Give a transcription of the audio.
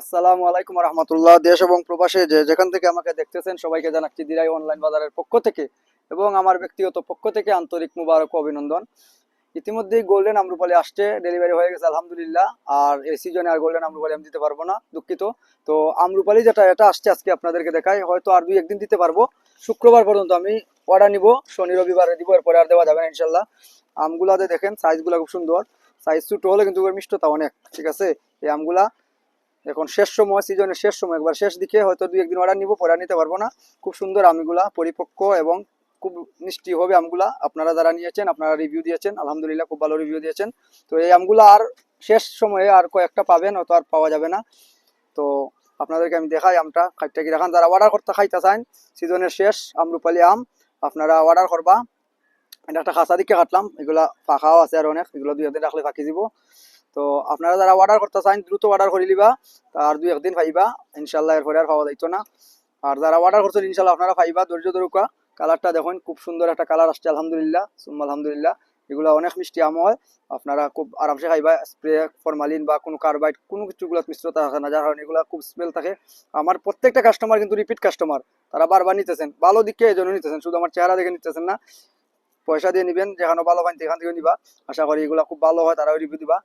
আসসালামু আলাইকুম রহমতুল্লাহ। দেশ এবং প্রবাসে যে যেখান থেকে আমাকে দেখতেছেন সবাইকে জানাচ্ছি দিরাই অনলাইন বাজারের পক্ষ থেকে এবং আমার ব্যক্তিগত পক্ষ থেকে আন্তরিক মুবারক ও অভিনন্দন। ইতিমধ্যেই গোল্ডেন আমরুপালি আসছে, ডেলিভারি হয়ে গেছে আলহামদুলিল্লাহ। আর এই সিজনে আর গোল্ডেন আমরুপালি আমি দিতে পারবো না, দুঃখিত। তো আমরুপালি যেটা এটা আসছে আজকে আপনাদেরকে দেখাই, হয়তো আর দুই একদিন দিতে পারবো। শুক্রবার পর্যন্ত আমি অর্ডার নিব, শনি রবিবারে দিব, এরপরে আর দেওয়া যাবে না ইনশাল্লাহ। আমগুলাতে দেখেন সাইজগুলো খুব সুন্দর, সাইজ ছোট হলে কিন্তু এর মিষ্টতা অনেক, ঠিক আছে। এই আমগুলা এখন শেষ সময়, সিজনের শেষ সময়, একবার শেষ দিকে হয়তো দুই একদিন অর্ডার নিব, পরে আর নিতে পারবো না। খুব সুন্দর আমগুলা, পরিপক্ক এবং খুব মিষ্টি হবে আমগুলা। আপনারা যারা নিয়েছেন আপনারা রিভিউ দিয়েছেন, আলহামদুলিল্লাহ খুব ভালো রিভিউ দিয়েছেন। তো এই আমগুলা আর শেষ সময়ে আর কয়েকটা পাবেন, হয়তো আর পাওয়া যাবে না। তো আপনাদেরকে আমি দেখাই আমটা খাইটা কি দেখান, যারা অর্ডার করতে খাইতে চান সিজনের শেষ আমরুপালি আম, আপনারা অর্ডার করবা। এটা একটা খাঁচা দিকে কাটলাম, এগুলা পাখাও আছে আর অনেক, এগুলো দুই একদিন রাখলে ফাঁকি দিব। তো আপনারা যারা অর্ডার করতে চান দ্রুত অর্ডার করে লিবা, আর দুই একদিন পাইবা ইনশাল্লাহ, এরপরে আর পাওয়া যাইতো না। আর যারা অর্ডার করছেন ইনশাল্লাহ আপনারা পাইবা, ধৈর্য ধরুকা। কালারটা দেখুন, খুব সুন্দর একটা কালার আসছে আলহামদুলিল্লাহ, সুম্মা আলহামদুলিল্লাহ। এগুলো অনেক মিষ্টি আম হয়, আপনারা খুব আরামসে খাইবা। স্প্রে ফরমালিন বা কোনো কার্বাইড কোনো কিছুগুলো মিশ্রতা থাকে না, যার কারণে এগুলো খুব স্মেল থাকে। আমার প্রত্যেকটা কাস্টমার কিন্তু রিপিট কাস্টমার, তারা বারবার নিতেছেন, ভালো দিকে এই জন্য নিতেছেন, শুধু আমার চেহারা দেখে নিতেছেন না। পয়সা দিয়ে নিবেন, যেখানে ভালো পান সেখান থেকে নিবা। আশা করি এগুলো খুব ভালো হয়, তারাও রিভিউ দিবা।